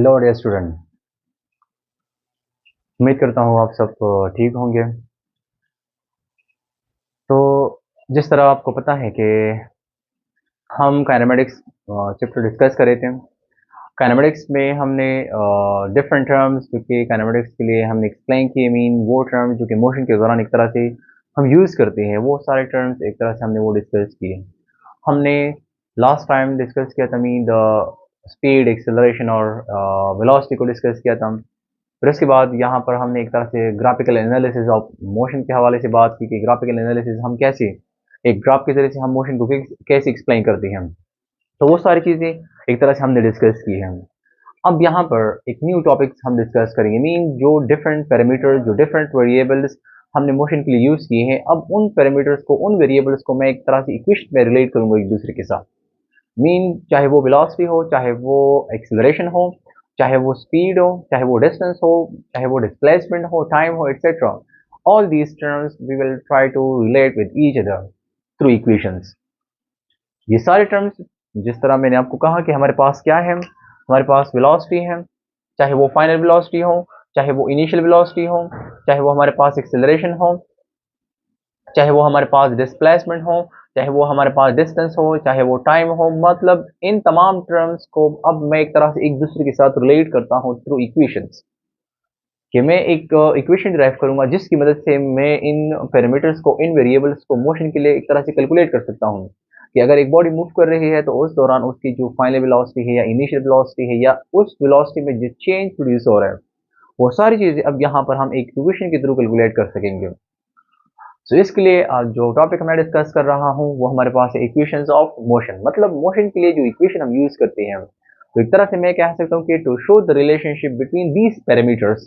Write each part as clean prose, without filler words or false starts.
Hello dear student. उम्मीद करता हूँ आप सब ठीक होंगे। तो जिस तरह आपको पता है कि हम काइनेमेटिक्स चैप्टर डिस्कस कर रहे थे। काइनेमेटिक्स में हमने डिफरेंट टर्म्स जो कि काइनेमेटिक्स के लिए हमने एक्सप्लेन किए, मीन वो टर्म्स जो कि मोशन के दौरान एक तरह से हम यूज़ करते हैं, वो सारे टर्म्स एक तरह से हमने वो डिस्कस किए। हमने लास्ट टाइम डिस्कस किया था मीन द स्पीड, एक्सेलरेशन और वेलोसिटी को डिस्कस किया था। फिर उसके बाद यहाँ पर हमने एक तरह से ग्राफिकल एनालिसिस ऑफ मोशन के हवाले से बात की कि ग्राफिकल एनालिसिस हम कैसे एक ग्राफ के जरिए से हम मोशन को कैसे एक्सप्लेन करते हैं। तो वो सारी चीज़ें एक तरह से हमने डिस्कस की हैं। अब यहाँ पर एक न्यू टॉपिक हम डिस्कस करेंगे, मीन जो डिफरेंट पैरामीटर्स, जो डिफरेंट वेरिएबल्स हमने मोशन के लिए यूज़ किए हैं, अब उन पैरामीटर्स को, उन वेरिएबल्स को मैं एक तरह से इक्वेशन में रिलेट करूँगा एक दूसरे के साथ। मीन चाहे वो वेलोसिटी हो, चाहे वो एक्सेलरेशन हो, चाहे वो स्पीड हो, चाहे वो डिस्टेंस हो, चाहे वो डिस्प्लेसमेंट हो, टाइम हो, etcetera. All these terms we will try to relate with each other through equations. ये सारे टर्म्स, जिस तरह मैंने आपको कहा कि हमारे पास क्या है, हमारे पास वेलोसिटी है, चाहे वो फाइनल वेलोसिटी हो, चाहे वो इनिशियल वेलोसिटी हो, चाहे वो हमारे पास एक्सेलरेशन हो, चाहे वो हमारे पास डिस्प्लेसमेंट हो, चाहे वो हमारे पास डिस्टेंस हो, चाहे वो टाइम हो। मतलब इन तमाम टर्म्स को अब मैं एक तरह से एक दूसरे के साथ रिलेट करता हूँ थ्रू इक्वेशंस, कि मैं एक इक्वेशन ड्राइव करूंगा जिसकी मदद से मैं इन पैरामीटर्स को, इन वेरिएबल्स को मोशन के लिए एक तरह से कैलकुलेट कर सकता हूँ कि अगर एक बॉडी मूव कर रही है तो उस दौरान उसकी जो फाइनल वेलोसिटी है या इनिशियल वेलोसिटी है या उस वेलोसिटी में जो चेंज प्रोड्यूस हो रहा है, वो सारी चीज़ें अब यहाँ पर हम एक इक्वेशन के थ्रू कैलकुलेट कर सकेंगे। तो इसके लिए जो टॉपिक मैं डिस्कस कर रहा हूँ वो हमारे पास है इक्वेशंस ऑफ मोशन। मतलब मोशन के लिए जो इक्वेशन हम यूज करते हैं, तो एक तरह से मैं कह सकता हूँ कि to show the relationship between these parameters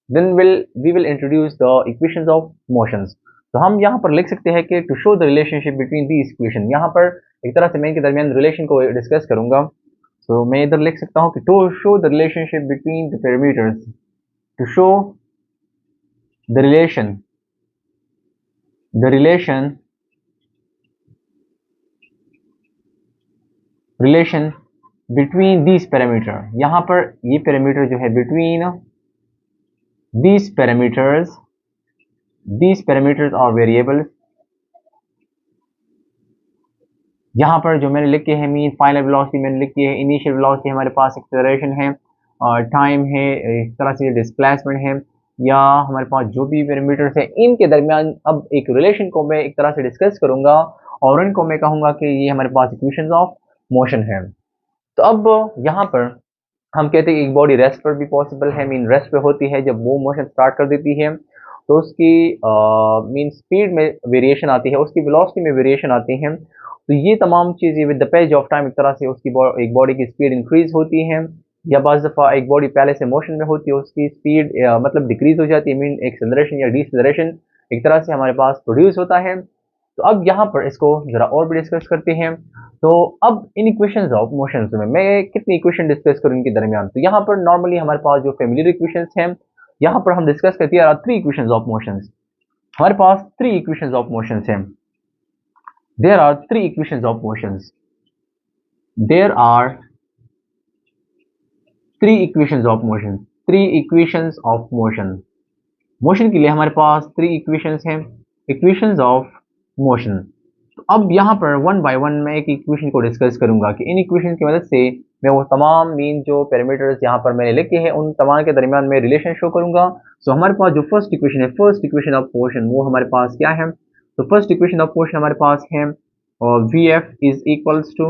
then we will introduce the equations of motions. तो हम यहाँ पर लिख सकते हैं कि to show the relationship between these equation. यहाँ पर एक तरह से मैं इनके दरमियान रिलेशन को डिस्कस करूंगा। तो मैं इधर लिख सकता हूँ कि to show the relationship between the parameters, to show the relation relation between these parameter. यहाँ पर ये पैरामीटर जो है बिटवीन दीज पैरामीटर्स और वेरिएबल्स। यहाँ पर जो मैंने लिखे हैं, मीन फाइनल वेलोसिटी मैंने लिखी है, इनिशियल वेलोसिटी हमारे पास, एक्सेलरेशन है और टाइम है, इस तरह से डिस्प्लेसमेंट है, या हमारे पास जो भी पैरामीटर्स है इनके दरमियान अब एक रिलेशन को मैं एक तरह से डिस्कस करूंगा और इनको मैं कहूँगा कि ये हमारे पास इक्वेशंस ऑफ मोशन है। तो अब यहाँ पर हम कहते हैं कि एक बॉडी रेस्ट पर भी पॉसिबल है, मीन रेस्ट पे होती है जब वो मोशन स्टार्ट कर देती है तो उसकी मीन स्पीड में वेरिएशन आती है, उसकी वेलोसिटी में वेरिएशन आती है। तो ये तमाम चीज़ें with the page of time एक तरह से उसकी एक बॉडी की स्पीड इंक्रीज होती है, या बाज़ दफ़ा एक बॉडी पहले से मोशन में होती है उसकी स्पीड मतलब डिक्रीज हो जाती है, मीन एक्सेलरेशन या डिसेलरेशन एक तरह से हमारे पास प्रोड्यूस होता है। तो अब यहाँ पर इसको ज़रा और भी डिस्कस करते हैं। तो अब इन इक्वेशंस ऑफ मोशंस में मैं कितनी इक्वेशन डिस्कस करूँ इनके दरमियान। तो यहाँ पर नॉर्मली हमारे पास जो फेमिलियर इक्वेशंस हैं, यहाँ पर हम डिस्कस करते हैं थ्री इक्वेशंस ऑफ मोशंस। हमारे पास थ्री इक्वेशंस ऑफ मोशंस हैं। There are three equations of motions. There are three equations of motion. Three equations of motion. Motion के लिए हमारे पास थ्री इक्वेशंस हैं, इक्वेशंस ऑफ मोशन। तो अब यहाँ पर वन बाय वन मैं एक इक्वेशन को डिस्कस करूंगा कि इन इक्वेशन की मदद से मैं वो तमाम मीन जो पैरामीटर्स यहाँ पर मैंने लिखे हैं उन तमाम के दरमियान में रिलेशन शो करूंगा। सो हमारे पास जो फर्स्ट इक्वेशन है, फर्स्ट इक्वेशन ऑफ मोशन, वो हमारे पास क्या है। तो फर्स्ट इक्वेशन ऑफ मोशन हमारे पास है v F is equals to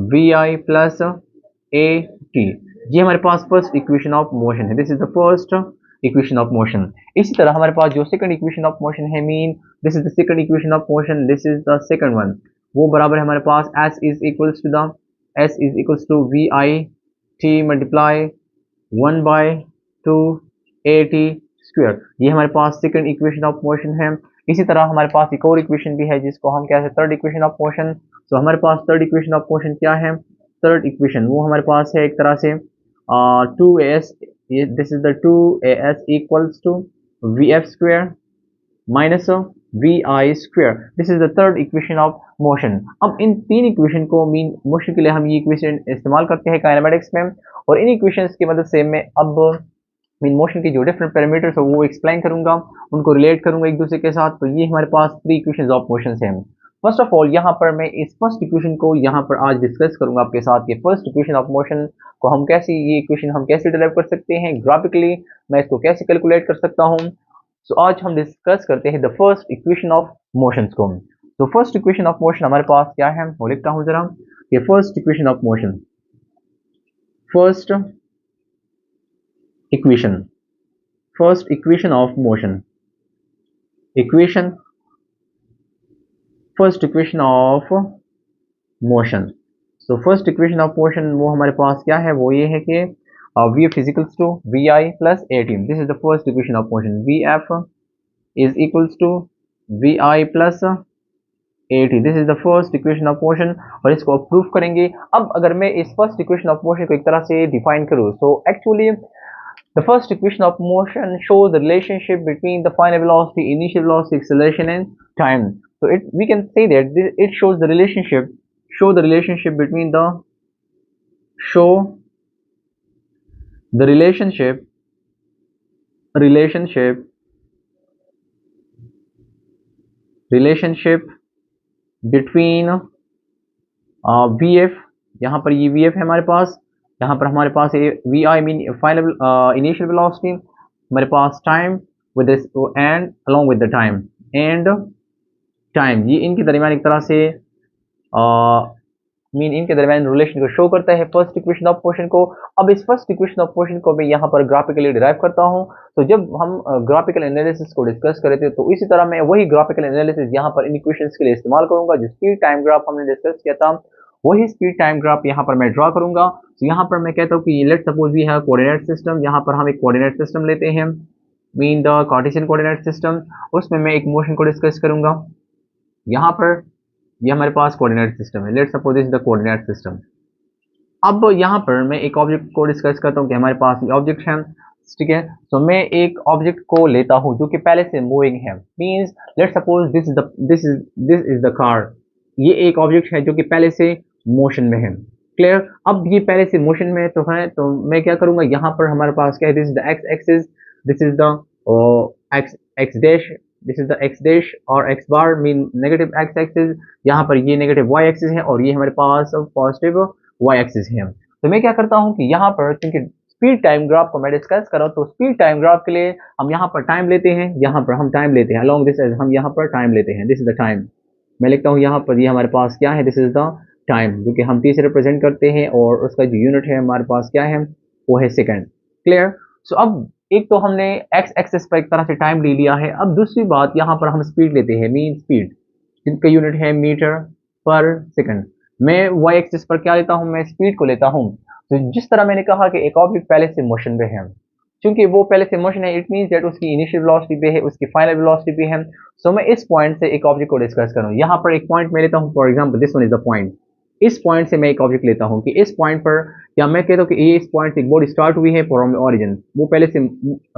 we I plus A t. ये हमारे पास फर्स्ट इक्वेशन ऑफ मोशन है, this is the first equation of motion. इसी तरह हमारे पास जो सेकंड इक्वेशन ऑफ मोशन है, mean this is the second equation of motion, this is the second one. वो बराबर है हमारे पास s is equals to we i t multiply 1/2 a t square. ये हमारे पास सेकंड इक्वेशन ऑफ मोशन है। इसी तरह हमारे पास एक और इक्वेशन भी है जिसको हम कहते हैं थर्ड इक्वेशन ऑफ मोशन। तो हमारे पास थर्ड इक्वेशन ऑफ मोशन क्या है। थर्ड इक्वेशन वो हमारे पास है एक तरह से 2as, this is the 2as equals to V F square minus vi²। This is the third equation of motion. अब इन तीन इक्वेशन को मीन मोशन के लिए हम ये इक्वेशन इस्तेमाल करते हैं काइनेमेटिक्स में, और इन इक्वेशंस की मदद से मैं अब मीन मोशन के जो डिफरेंट पैरामीटर्स है वो एक्सप्लेन करूंगा, उनको रिलेट करूंगा एक दूसरे के साथ। तो ये हमारे पास थ्री इक्वेशंस ऑफ मोशन हैं। फर्स्ट ऑफ ऑल यहाँ पर मैं इस फर्स्ट इक्वेशन को यहाँ पर आज डिस्कस करूंगा आपके साथ कि फर्स्ट इक्वेशन ऑफ मोशन को हम कैसे, ये इक्वेशन हम कैसे डिराइव कर सकते हैं ग्राफिकली, मैं इसको कैसे कैलकुलेट कर सकता हूँ। सो आज हम डिस्कस करते हैं the first equation of motion को। तो फर्स्ट इक्वेशन ऑफ मोशन हमारे पास क्या है, वो लिखता हूँ जरा। ये first equation of motion, first equation, first equation of motion, equation, first equation of motion. So first equation of motion वो हमारे पास क्या है, वो ये है कि V F is equals to we I plus A T. This is the first equation of motion. V F is equals to we I plus A T. This is the first equation of motion, और इसको proof करेंगे। अब अगर मैं इस first equation of motion को एक तरह से डिफाइन करूँ, so actually the first equation of motion shows the relationship between the final velocity, initial velocity, acceleration, and time. So we can say that it shows the relationship, between the show the relationship between we f, यहाँ पर ये V F है हमारे पास, यहाँ पर हमारे पास v i mean final initial velocity, हमारे पास time with and along with the time and time, ये इनके दरमियान एक तरह से मीन इनके दरमियान रिलेशन को शो करता है फर्स्ट इक्वेशन ऑफ मोशन को। अब इस फर्स्ट इक्वेशन ऑफ मोशन को मैं यहाँ पर ग्राफिकली डिराइव करता हूँ। तो जब हम ग्राफिकल एनालिसिस को डिस्कस करे थे, तो इसी तरह मैं वही ग्राफिकल एनालिसिस यहाँ पर इन इक्वेशंस के लिए इस्तेमाल करूंगा। जो स्पीड टाइम ग्राफ हमने डिस्कस किया था, वही स्पीड टाइम ग्राफ यहाँ पर मैं ड्रॉ करूंगा। तो यहाँ पर मैं कहता हूँ कि let suppose we have coordinate system. यहाँ पर हम एक कोऑर्डिनेट सिस्टम लेते हैं, mean the Cartesian coordinate system. उसमें मैं एक मोशन को डिस्कस करूंगा। यहाँ पर ये हमारे पास कोऑर्डिनेट सिस्टम है, let suppose this is the coordinate system. अब यहाँ पर मैं एक ऑब्जेक्ट को डिस्कस करता हूँ कि हमारे पास ये ऑब्जेक्ट है, ठीक है। तो मैं एक ऑब्जेक्ट को लेता हूँ जो कि पहले से मूविंग है, means let suppose this is the car. ये एक ऑब्जेक्ट है जो कि पहले से मोशन में है, क्लियर। अब ये पहले से मोशन में तो मैं क्या करूंगा, यहाँ पर हमारे पास क्या है, this is the x axis, this is the x x dash, this is the x dash और एक्स बार मीन नेगेटिव एक्स एक्सिस। यहाँ पर ये नेगेटिव वाई एक्सिस है और ये हमारे पास पॉजिटिव वाई एक्सिस है। तो मैं क्या करता हूँ कि यहाँ पर क्योंकि स्पीड टाइम ग्राफ को मैं डिस्कस कर रहा हूँ, तो स्पीड टाइम ग्राफ के लिए हम यहाँ पर टाइम लेते हैं, यहाँ पर हम टाइम लेते हैं अलोंग दिस, हम यहाँ पर टाइम लेते हैं, दिस इज द टाइम। मैं लिखता हूँ यहाँ पर, ये हमारे पास क्या है, दिस इज द टाइम, जो कि हम 30 से रिप्रेजेंट करते हैं, और उसका जो यूनिट है हमारे पास क्या है, वो है सेकेंड, क्लियर। सो अब एक तो हमने एक्स एक्सिस पर एक तरह से टाइम ले लिया है। अब दूसरी बात, यहाँ पर हम स्पीड लेते हैं, मीन स्पीड, जिनका यूनिट है मीटर पर सेकंड। मैं वाई एक्सिस पर क्या लेता हूँ, मैं स्पीड को लेता हूँ। तो जिस तरह मैंने कहा कि एक ऑब्जेक्ट पहले से मोशन में है, क्योंकि वो पहले से मोशन है, इट मींस दैट उसकी इनिशियल वेलोसिटी पे है, उसकी फाइनल वेलोसिटी पे है। सो मैं इस पॉइंट से एक ऑब्जेक्ट को डिस्कस करूँ, यहाँ पर एक पॉइंट मैं लेता हूँ, for example this one is the point. इस पॉइंट से मैं एक ऑब्जेक्ट लेता हूँ कि इस पॉइंट पर, या मैं कहता हूँ कि ये इस पॉइंट से एक बॉडी स्टार्ट हुई है फ्रॉम ऑरिजिन, वो पहले से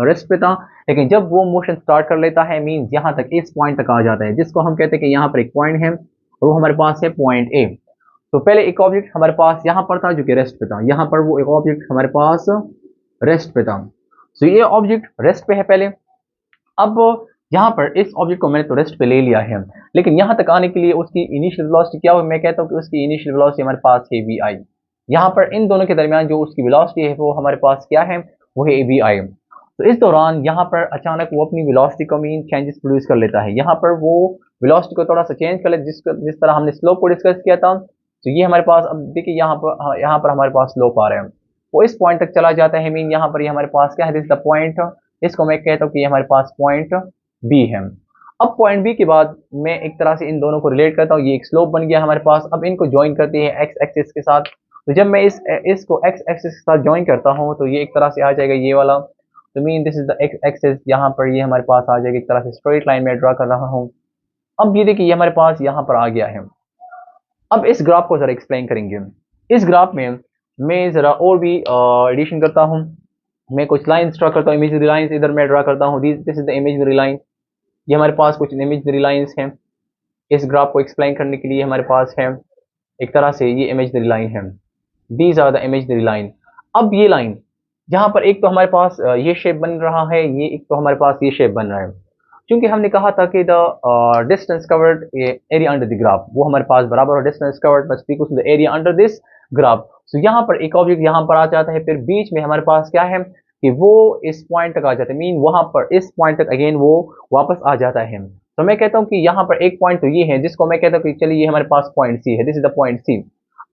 रेस्ट पे था, लेकिन जब वो मोशन स्टार्ट कर लेता है, मींस यहाँ तक, इस पॉइंट तक आ जाता है, जिसको हम कहते हैं कि यहाँ पर एक पॉइंट है और वो हमारे पास है पॉइंट ए। तो पहले एक ऑब्जेक्ट हमारे पास यहाँ पर था जो कि रेस्ट पे था, यहाँ पर वो एक ऑब्जेक्ट हमारे पास रेस्ट पे था। तो ये ऑब्जेक्ट रेस्ट पे है पहले। अब यहाँ पर इस ऑब्जेक्ट को मैंने तो रेस्ट पे ले लिया है, लेकिन यहाँ तक आने के लिए उसकी इनिशियल वेलोसिटी क्या हो, मैं कहता हूँ कि उसकी इनिशियल वेलोसिटी हमारे पास है वी आई। यहाँ पर इन दोनों के दरमियान जो उसकी वेलोसिटी है वो हमारे पास क्या है, वो है वी आई। तो इस दौरान यहाँ पर अचानक वो अपनी वेलोसिटी का मीन चेंजेस प्रोड्यूस कर लेता है। यहाँ पर वो वेलोसिटी को थोड़ा सा चेंज कर ले, जिस तरह हमने स्लोप को डिस्कस किया था। तो ये हमारे पास, अब देखिए यहाँ पर हमारे पास स्लोप आ रहा है, वो इस पॉइंट तक चला जाता है, मीन यहाँ पर ये हमारे पास क्या है, दिस द पॉइंट। इसको मैं कहता हूँ कि ये हमारे पास पॉइंट बी है। अब पॉइंट बी के बाद मैं एक तरह से इन दोनों को रिलेट करता हूँ, ये एक स्लोप बन गया हमारे पास। अब इनको ज्वाइन करते हैं एक्स एक्सिस के साथ। तो जब मैं इसको एक्स एक्सिस के साथ ज्वाइन करता हूँ, तो ये एक तरह से आ जाएगा ये वाला। तो mean this is the x axis, यहाँ पर ये हमारे पास आ जाएगी एक तरह से स्ट्रेट लाइन में ड्रा कर रहा हूँ। अब ये देखिए ये हमारे पास यहाँ पर आ गया है। अब इस ग्राफ को जरा एक्सप्लेन करेंगे। इस ग्राफ में मैं जरा और भी एडिशन करता हूँ, मैं कुछ लाइन्स ड्रा करता हूँ, इमेजनरी लाइन्स इधर मैं ड्रा करता हूँ, this is the imaginary line. ये हमारे पास कुछ इमेजनरी लाइंस हैं, इस ग्राफ को एक्सप्लेन करने के लिए हमारे पास है एक तरह से ये इमेजनरी लाइन है, these are the imaginary line. अब ये लाइन यहाँ पर एक तो हमारे पास ये शेप बन रहा है, ये एक तो हमारे पास ये शेप बन रहा है, क्योंकि हमने कहा था कि the distance covered area under the graph वो हमारे पास बराबर है distance covered must equal to the area under this graph. So यहाँ पर एक ऑब्जेक्ट यहाँ पर आ जाता है, फिर बीच में हमारे पास क्या है कि वो इस पॉइंट तक आ जाता है, मीन वहां पर इस पॉइंट तक अगेन वो वापस आ जाता है। तो मैं कहता हूँ कि यहाँ पर एक पॉइंट तो ये है जिसको मैं कहता हूँ कि चलिए ये हमारे पास पॉइंट सी है, this is the point C.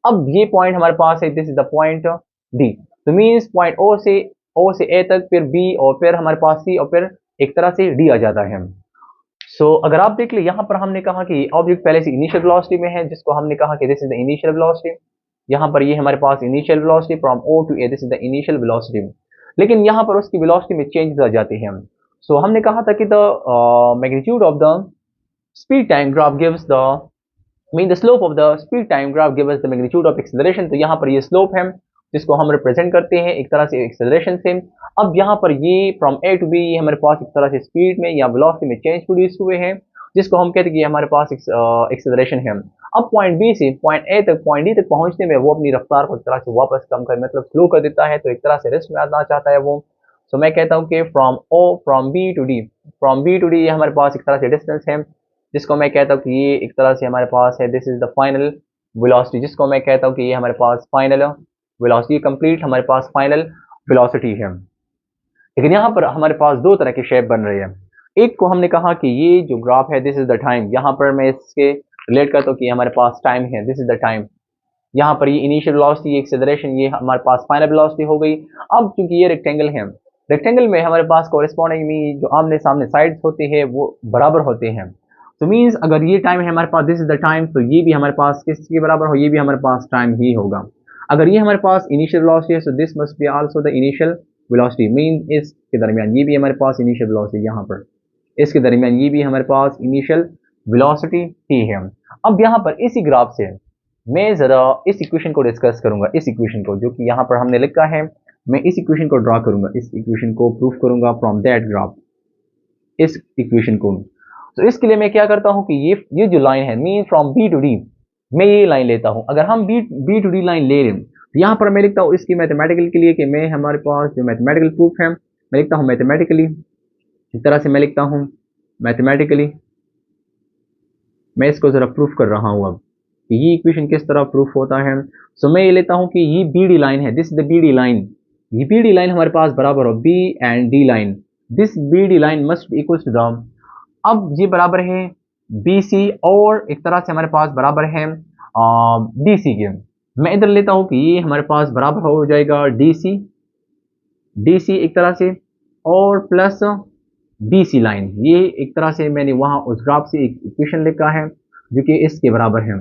अब ये पॉइंट हमारे पास है, this is the point D. तो मीन्स पॉइंट ओ से ए तक, फिर बी और फिर हमारे पास सी और फिर एक तरह से डी आ जाता है। अगर आप देख ले यहाँ पर हमने कहा कि ऑब्जेक्ट पहले से इनिशियल वेलोसिटी में है, जिसको हमने कहा कि this is the initial velocity. यहाँ पर ये हमारे पास initial velocity from O to A, this is the initial velocity. लेकिन यहाँ पर उसकी वेलोसिटी में चेंज आ जाती है। हमने कहा था कि the magnitude of the speed time graph gives the mean the slope of the speed time graph gives the magnitude of acceleration. तो यहाँ पर ये स्लोप है जिसको हम रिप्रेजेंट करते हैं एक तरह से एक्सेलरेशन से। अब यहाँ पर ये फ्रॉम ए टू बी हमारे पास एक तरह से स्पीड में या वेलोसिटी में चेंज प्रोड्यूस हुए हैं, जिसको हम कहते हैं कि हमारे पास एक्सेलरेशन है। अब पॉइंट बी से पॉइंट ए तक पॉइंट डी तक पहुंचने में वो अपनी रफ्तार को एक तरह से वापस कम कर मतलब स्लो कर देता है, तो एक तरह से रेस्ट में आना चाहता है वो। मैं कहता हूँ कि फ्रॉम बी टू डी ये हमारे पास एक तरह से डिस्टेंस है, जिसको मैं कहता हूँ कि ये एक तरह से हमारे पास है, this is the final velocity, जिसको मैं कहता हूँ कि ये हमारे पास फाइनल वेलोसिटी कंप्लीट हमारे पास फाइनल वेलोसिटी है। लेकिन यहाँ पर हमारे पास दो तरह के शेप बन रहे हैं। एक को हमने कहा कि ये जो ग्राफ है दिस इज द टाइम, यहाँ पर मैं इसके रिलेट करता हूँ कि हमारे पास टाइम है, दिस इज द टाइम। यहाँ पर ये इनिशियल वेलोसिटी, ये एक्सेलरेशन, ये हमारे पास फाइनल वेलोसिटी हो गई। अब क्योंकि ये रेक्टेंगल है, रेक्टेंगल में हमारे पास कोरिस्पॉन्डिंग में जो आमने सामने साइड्स होते हैं वो बराबर होते हैं। मीन्स अगर ये टाइम है हमारे पास, दिस इज द टाइम, तो ये भी हमारे पास किसके बराबर हो, ये भी हमारे पास टाइम ही होगा। अगर ये हमारे पास इनिशियल वेलोसिटी है, so this must be also the initial velocity, mean इसके दरमियान ये भी हमारे पास इनिशियल वेलोसिटी, यहाँ पर इसके दरमियान ये भी हमारे पास इनिशियल वेलोसिटी ही है। अब यहाँ पर इसी ग्राफ से मैं जरा इस इक्वेशन को डिस्कस करूंगा, इस इक्वेशन को जो कि यहाँ पर हमने लिखा है, मैं इस इक्वेशन को ड्रा करूंगा, इस इक्वेशन को प्रूफ करूंगा फ्रॉम दैट ग्राफ, इस इक्वेशन को। तो इसके लिए मैं क्या करता हूं कि ये जो लाइन है mean from B to D, मैं ये लाइन लेता हूं। अगर हम बी टू डी लाइन ले रहे हैं तो यहाँ पर मैं लिखता हूँ इसकी मैथमेटिकल के लिए कि मैं हमारे पास जो मैथमेटिकल प्रूफ है मैं लिखता हूँ मैथमेटिकली, इस तरह से मैं लिखता हूँ मैथमेटिकली, मैं इसको जरा प्रूफ कर रहा हूँ अब कि ये इक्वेशन किस तरह प्रूफ होता है। मैं ये लेता हूँ कि ये बी डी लाइन है, this the B D line, ये बी डी लाइन हमारे पास बराबर हो B and D line, this B D line must equal to the, अब ये बराबर है बी सी और एक तरह से हमारे पास बराबर है डी सी के। मैं इधर लेता हूँ कि ये हमारे पास बराबर हो जाएगा डी सी एक तरह से और प्लस बी सी लाइन, ये एक तरह से मैंने वहाँ उस ग्राफ से एक इक्वेशन लिखा है जो कि इसके बराबर है।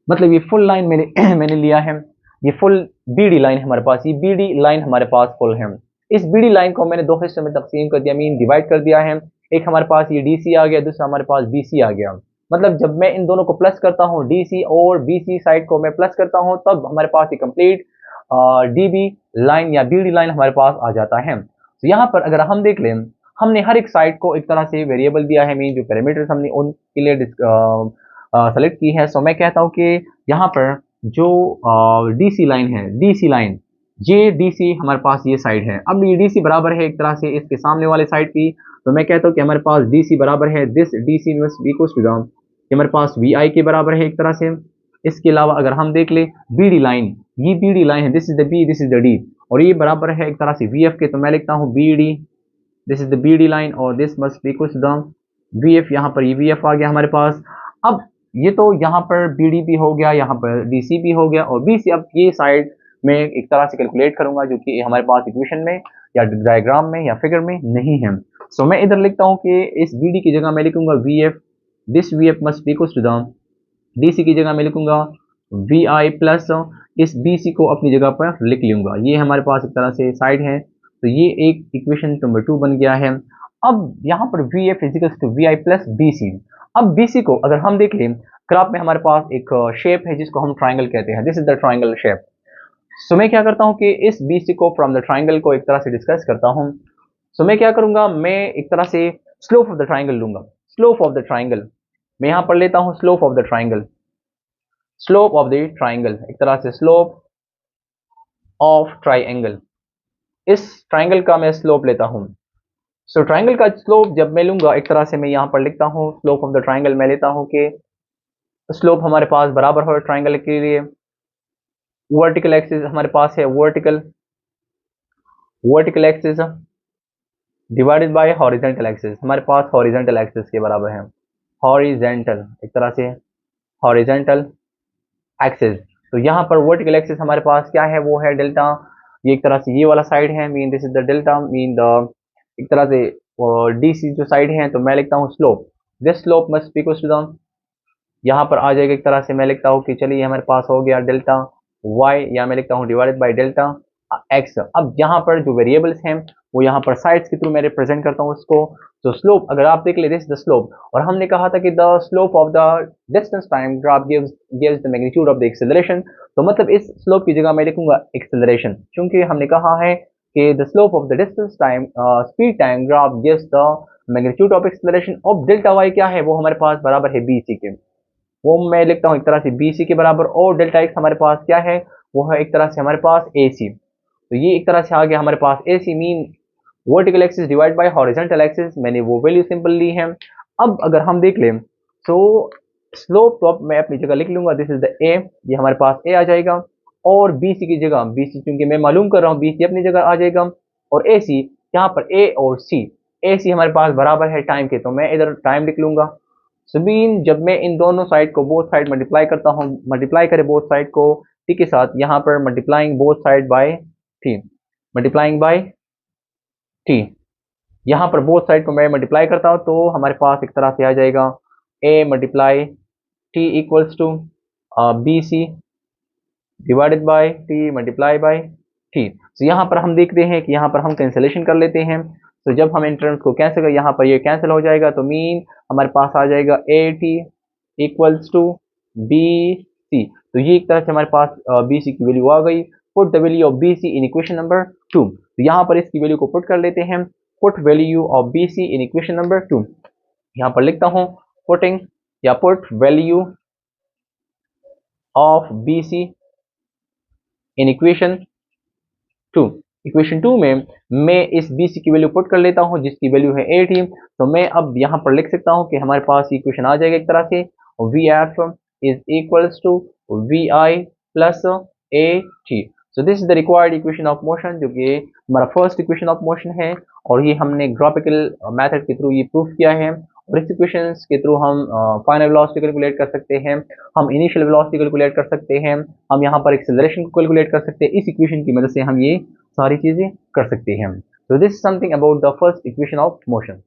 मतलब ये फुल लाइन मैंने मैंने लिया है, ये फुल बी डी लाइन हमारे पास, ये बी डी लाइन हमारे पास फुल है। इस बी डी लाइन को मैंने दो हिस्सों में तकसीम कर दिया, मीन डिवाइड कर दिया है। एक हमारे पास ये डी सी आ गया, दूसरा हमारे पास बी सी आ गया। मतलब जब मैं इन दोनों को प्लस करता हूँ, डी सी और बी सी साइड को मैं प्लस करता हूँ, तब हमारे पास ये कंप्लीट डी बी लाइन या बी डी लाइन हमारे पास आ जाता है। तो यहाँ पर अगर हम देख लें, हमने हर एक साइड को एक तरह से वेरिएबल दिया है, मीन जो पैरामीटर्स हमने उनके लिए सेलेक्ट की है। मैं कहता हूँ कि यहाँ पर जो डी सी लाइन है, डी सी लाइन, ये डी सी हमारे पास ये साइड है। अब ये डी सी बराबर है एक तरह से इसके सामने वाले साइड की, तो मैं कहता हूँ कि हमारे पास डी सी बराबर है this D C must equal to the, हमारे पास वी आई के बराबर है एक तरह से। इसके अलावा अगर हम देख ले बी डी लाइन, ये बी डी लाइन है, this is the B, this is the D, और ये बराबर है एक तरह से वी एफ के, तो मैं लिखता हूँ B D, this is the B D line और this must be equal to the v f. यहाँ पर ये वी एफ आ गया हमारे पास। अब ये तो यहाँ पर बी डी भी हो गया, यहाँ पर डी सी भी हो गया और बी सी। अब ये साइड में एक तरह से कैलकुलेट करूंगा जो कि हमारे पास इक्वेशन में या डायग्राम में या फिगर में नहीं है। मैं इधर लिखता हूँ कि इस बी डी की जगह मैं लिखूंगा V F, this V F must be equal to the, D C की जगह मैं लिखूंगा वी आई प्लस इस बी सी को अपनी जगह पर लिख लूंगा। ये हमारे पास एक तरह से साइड है, तो ये एक इक्वेशन नंबर 2 बन गया है। अब यहाँ पर V F is equals to we I plus B C. अब बी सी को अगर हम देख लें, ग्राफ में हमारे पास एक शेप है जिसको हम ट्राइंगल कहते हैं, this is the triangle shape. मैं क्या करता हूँ कि इस बी सी को फ्रॉम द ट्राइंगल को एक तरह से डिस्कस करता हूँ। मैं क्या करूंगा, मैं एक तरह से स्लोप ऑफ द ट्राइंगल लूंगा। स्लोप ऑफ द ट्राइंगल, मैं यहाँ पर लेता हूँ slope of the triangle, slope of the triangle, एक तरह से स्लोप ऑफ ट्राइंगल, इस ट्राइंगल का मैं स्लोप लेता हूँ। सो ट्राइंगल का स्लोप जब मैं लूंगा, एक तरह से मैं यहाँ पर लिखता हूँ स्लोप ऑफ द ट्राइंगल, मैं लेता हूँ कि स्लोप हमारे पास बराबर हो ट्राइंगल के लिए, वर्टिकल एक्सिस हमारे पास है vertical axis divided by horizontal axis, हमारे पास हॉरिजेंटल एक्सिस के बराबर है, हॉरिजेंटल, एक तरह से हॉरिजेंटल एक्सिस। तो यहाँ पर वर्टिकल एक्सिस हमारे पास क्या है, वो है डेल्टा, ये एक तरह से ये वाला साइड है, mean this is the delta, mean the एक तरह से डी सी जो साइड है, तो मैं लिखता हूँ slope, this slope must be equal to the, यहाँ पर आ जाएगा एक तरह से मैं लिखता हूँ कि चलिए हमारे पास हो गया डेल्टा वाई, या मैं लिखता हूँ डिवाइडेड बाई डेल्टा एक्स। अब यहाँ पर जो वेरिएबल्स हैं वो यहाँ पर साइड्स के थ्रू मैं रिप्रेजेंट करता हूँ उसको। तो स्लोप अगर आप देख ले, दिस द स्लोप, और हमने कहा था कि the slope of the distance time graph gives the magnitude of the acceleration, तो मतलब इस स्लोप की जगह मैं लिखूंगा एक्सेलरेशन, क्योंकि हमने कहा है कि the slope of the distance time speed time graph gives the magnitude of acceleration of delta Y, क्या है वो हमारे पास बराबर है बी सी के, वो मैं लिखता हूँ एक तरह से बी सी के बराबर, और डेल्टा एक्स हमारे पास क्या है, वो है एक तरह से हमारे पास ए सी। तो ये एक तरह से आ गया हमारे पास A C, mean vertical axis divide by horizontal axis, मैंने वो वैल्यू सिंपल ली है। अब अगर हम देख लें तो स्लोप तो अब मैं अपनी जगह लिख लूंगा, दिस इज द ए, ये हमारे पास ए आ जाएगा, और बी सी की जगह बी सी, क्योंकि मैं मालूम कर रहा हूँ बी सी अपनी जगह आ जाएगा, और ए सी यहाँ पर ए और सी, ए सी हमारे पास बराबर है टाइम के, तो मैं इधर टाइम लिख लूंगा। सो मीन जब मैं इन दोनों साइड को, बोथ साइड मल्टीप्लाई करता हूँ, मल्टीप्लाई करें बोथ साइड को टी के साथ, यहाँ पर multiplying both side by T, multiplying by T, यहाँ पर बोथ साइड को मैं मल्टीप्लाई करता हूँ, तो हमारे पास एक तरह से आ जाएगा A multiply t equals to B C divided by t multiply by t. तो यहाँ पर हम देखते हैं कि यहाँ पर हम कैंसिलेशन कर लेते हैं, तो जब हम इन टर्म्स को कैंसिल कर, यहाँ पर ये कैंसिल हो जाएगा, तो मीन हमारे पास आ जाएगा A T equals to B C. तो ये एक तरह से हमारे पास बी सी की वैल्यू आ गई। Put the value of B C in equation number 2, तो यहाँ पर इसकी वैल्यू को पुट कर लेते हैं, put value of B C in equation number 2, यहाँ पर लिखता हूँ पुटिंग या put value of B C in equation 2, equation 2 में मैं इस बी सी की वैल्यू पुट कर लेता हूँ जिसकी वैल्यू है 18, तो मैं अब यहाँ पर लिख सकता हूँ कि हमारे पास इक्वेशन आ जाएगा एक तरह से V F is equals to we I plus A T. So this is the required equation of motion, जो कि हमारा फर्स्ट इक्वेशन ऑफ मोशन है, और ये हमने ग्राफिकल मेथड के थ्रू ये प्रूफ किया है, और इस इक्वेशन के थ्रू हम फाइनल वेलोसिटी कैलकुलेट कर सकते हैं, हम इनिशियल वेलोसिटी कैलकुलेट कर सकते हैं, हम यहाँ पर एक्सेलरेशन को कैलकुलेट कर सकते हैं, इस इक्वेशन की मदद से हम ये सारी चीजें कर सकते हैं। तो this is something about the first equation of motion.